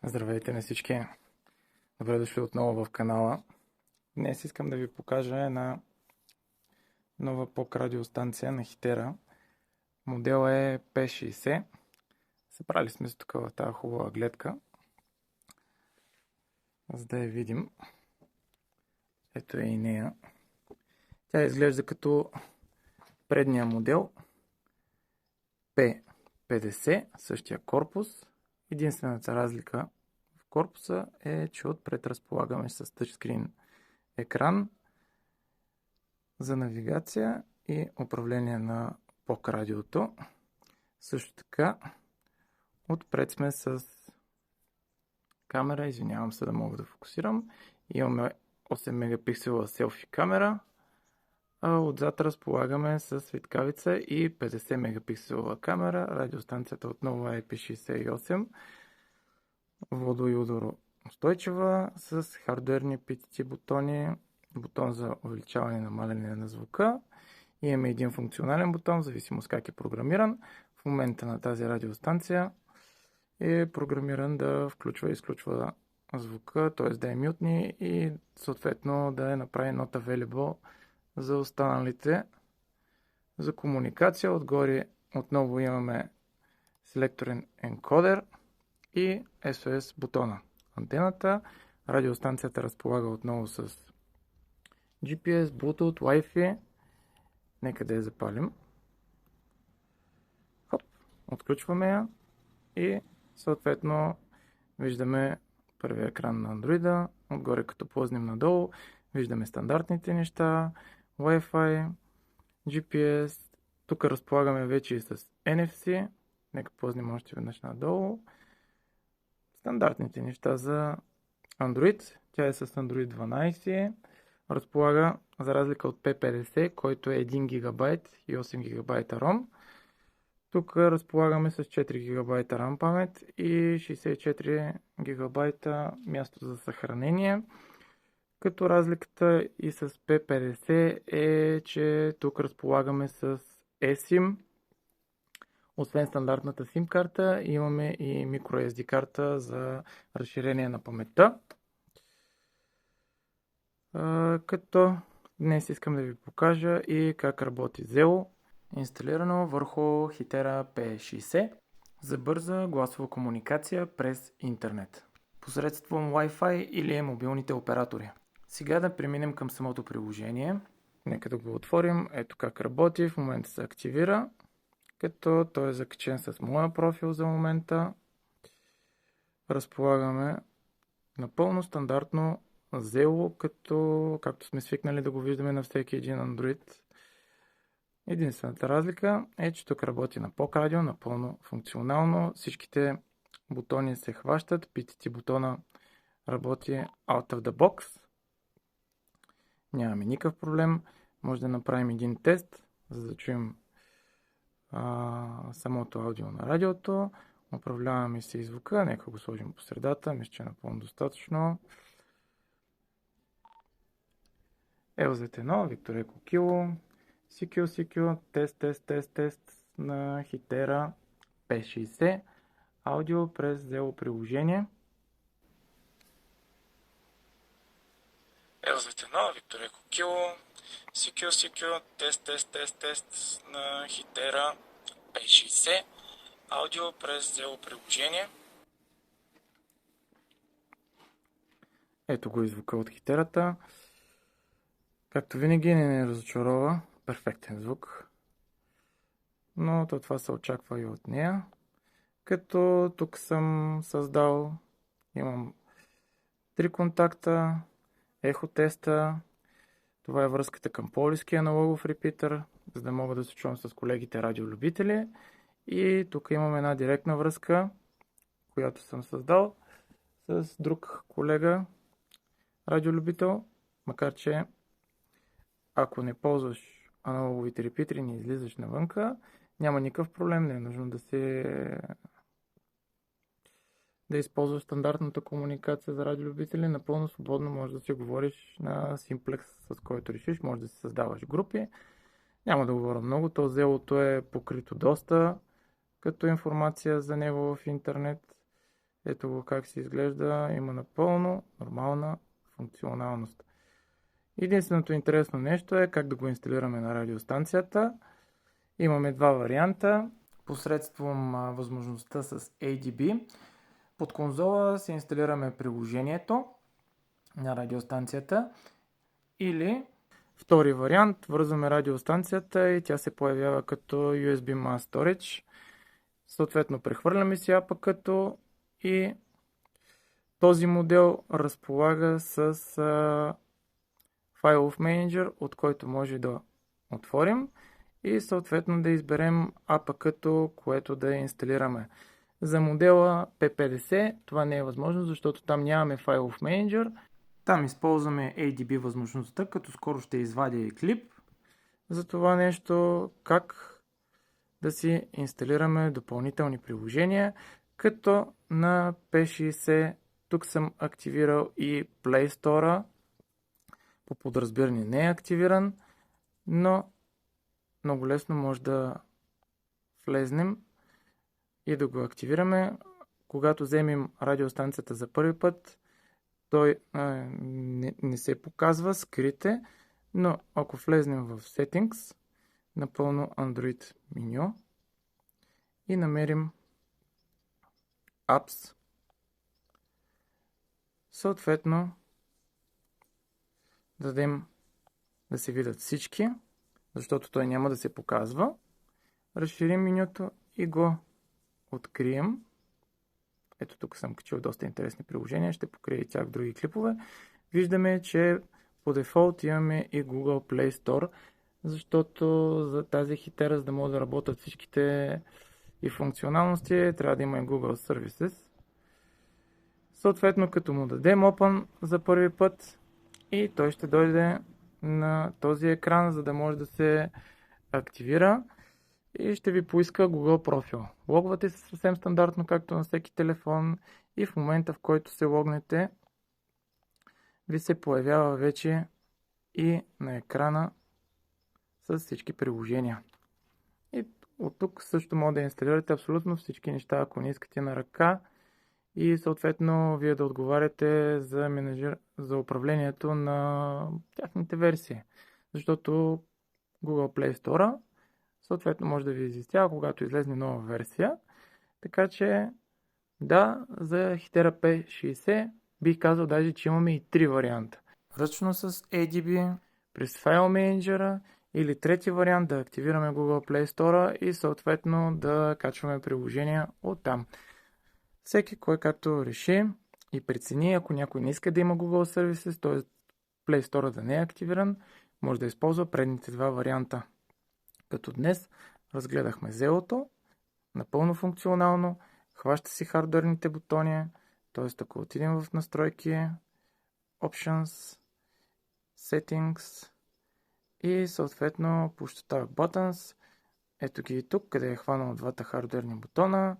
Здравейте на всички! Добре дошли отново в канала. Днес искам да ви покажа една нова POC радиостанция на Hitera. Модел е P60. Събрали сме се тук в тази хубава гледка, за да я видим. Ето е и нея. Тя изглежда като предния модел P50, същия корпус. Единствената разлика в корпуса е, че отпред разполагаме с тъчскрин екран за навигация и управление на POC радиото. Също така отпред сме с камера, извинявам се да мога да фокусирам. Имаме 8 мегапиксела селфи камера, а отзад разполагаме с светкавица и 50 мегапиксела камера. Радиостанцията отново е IP68, водо- и удароустойчива, с хардуерни PTT бутони, бутон за увеличаване и намаляне на звука. Имаме един функционален бутон, в зависимост как е програмиран. В момента на тази радиостанция е програмиран да включва и изключва звука, т.е. да е мютни и съответно да е направи not available за останалите. За комуникация отгоре отново имаме селекторен енкодер и SOS бутона. Антената, радиостанцията разполага отново с GPS, Bluetooth, Wi-Fi. Нека да я запалим. Хоп, отключваме я и съответно виждаме първия екран на Android. Отгоре като плъзнем надолу виждаме стандартните неща, Wi-Fi, GPS. Тук разполагаме вече и с NFC. Нека плъзнем още веднъж надолу. Стандартните неща за Android. Тя е с Android 12. Разполага, за разлика от P50, който е 1 GB и 8 GB ROM. Тук разполагаме с 4 GB RAM памет и 64 GB място за съхранение. Като разликата и с P50 е, че тук разполагаме с eSIM. Освен стандартната SIM карта, имаме и microSD карта за разширение на паметта. Като днес искам да ви покажа и как работи Zelo, инсталирано върху Hitera P60 за бърза гласова комуникация през интернет, посредством Wi-Fi или мобилните оператори. Сега да преминем към самото приложение. Нека да го отворим. Ето как работи. В момента се активира, като той е закачен с моя профил за момента. Разполагаме напълно стандартно Zelo, както сме свикнали да го виждаме на всеки един Android. Единствената разлика е, че тук работи на POC радио, напълно функционално. Всичките бутони се хващат. PTT бутона работи out of the box. Нямаме никакъв проблем. Може да направим един тест, за да чуем самото аудио на радиото. Управляваме се и звука. Нека го сложим по средата. Мисля, че е напълно достатъчно. LZ1, Виктор Еко Кило, CQ, тест на Hitera P60, аудио през Zelo приложение. LZ1, Виктор Еко Кило, CQ, тест на Hitera P60, аудио през Zelo приложение. Ето го и звука от хитерата. Както винаги не разочарова, перфектен звук, но това се очаква и от нея. Като тук съм създал, имам 3 контакта, ехо теста, това е връзката към полиския аналогов репитър, за да мога да се чувам с колегите радиолюбители. И тук имам една директна връзка, която съм създал с друг колега радиолюбител, макар че ако не ползваш аналоговите репитри, не излизаш навънка, няма никакъв проблем, не е нужно да използваш стандартната комуникация за радиолюбители. Напълно свободно можеш да си говориш на Simplex, с който решиш, може да си създаваш групи. Няма да говоря много, то Zelo е покрито доста като информация за него в интернет. Ето го как се изглежда. Има напълно нормална функционалност. Единственото интересно нещо е как да го инсталираме на радиостанцията. Имаме два варианта. Посредством възможността с ADB. Под конзола се инсталираме приложението на радиостанцията или втори вариант, вързваме радиостанцията и тя се появява като USB Mass Storage. Съответно прехвърляме си апъкато и този модел разполага с файлов менеджер, от който може да отворим и съответно да изберем апъкато, което да инсталираме. За модела P50 това не е възможно, защото там нямаме файлов менеджер. Там използваме ADB възможността, като скоро ще извадя и клип за това нещо, как да си инсталираме допълнителни приложения, като на P60 тук съм активирал и Play Store, по подразбиране не е активиран, но много лесно може да влезнем и да го активираме. Когато вземем радиостанцията за първи път, той не се показва, скрите, но ако влезнем в Settings, напълно Android меню и намерим Apps, съответно дадем да се видят всички, защото той няма да се показва. Разширим менюто и го открием. Ето тук съм качил доста интересни приложения, ще покрия и тях в други клипове. Виждаме, че по дефолт имаме и Google Play Store, защото за тази хитера, за да могат да работят всичките и функционалности, трябва да има и Google Services. Съответно, като му дадем Open за първи път и той ще дойде на този екран, за да може да се активира и ще ви поиска Google профил. Логвате се съвсем стандартно, както на всеки телефон и в момента, в който се логнете, ви се появява вече и на екрана с всички приложения. И от тук също може да инсталирате абсолютно всички неща, ако не искате на ръка и съответно вие да отговаряте за управлението на тяхните версии. Защото Google Play Store съответно може да ви известява, когато излезне нова версия. Така че да, за хитера P60 бих казал даже, че имаме и три варианта. Ръчно с ADB, през файл менеджера или трети вариант да активираме Google Play Store и съответно да качваме приложения оттам. Всеки кой както реши и прецени, ако някой не иска да има Google Services, т.е. Play Store да не е активиран, може да използва предните два варианта. Като днес разгледахме зелото, напълно функционално, хваща си хардуерните бутони, т.е. ако отидем в настройки, Options, Settings и съответно Push to Talk Buttons, ето ги и тук, къде е хванал двата хардуерни бутона.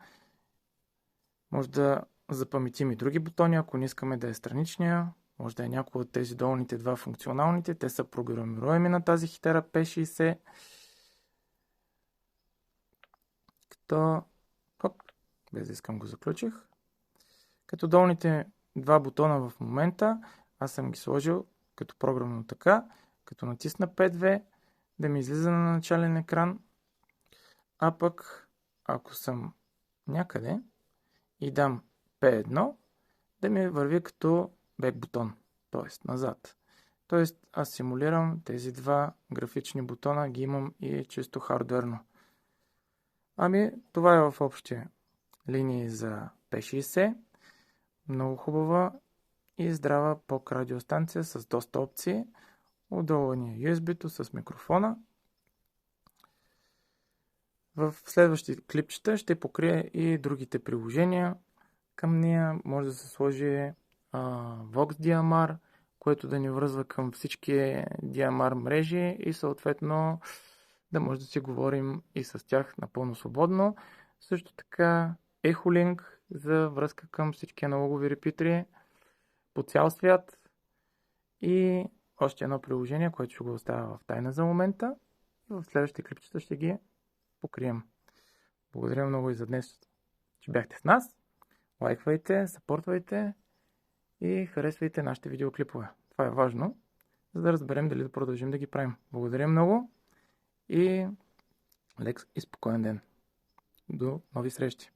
Може да запаметим и други бутони, ако не искаме да е страничния. Може да е някой от тези долните два функционалните. Те са програмируеми на тази хитера P60. Без да искам го заключих. Като долните два бутона в момента, аз съм ги сложил като програмно така, като натисна P2, да ми излиза на начален екран, а пък ако съм някъде и дам P1, да ми върви като бек бутон, т.е. назад. Т.е. аз симулирам тези два графични бутона, ги имам и чисто хардуерно. Ами, това е в общи линии за P60. Много хубава и здрава POC радиостанция с доста опции. Отдолу ни е USB-то с микрофона. В следващите клипчета ще покрия и другите приложения. Към нея може да се сложи Vox DMR, което да ни връзва към всички DMR мрежи и съответно да може да си говорим и с тях напълно свободно. Също така Echolink за връзка към всички аналогови репитери по цял свят и още едно приложение, което ще го оставя в тайна за момента и в следващите клипчета ще ги покрием. Благодаря много и за днес, че бяхте с нас. лайквайте, съпортвайте и харесвайте нашите видеоклипове. Това е важно, за да разберем дали да продължим да ги правим. Благодаря много и лек и спокоен ден. До нови срещи!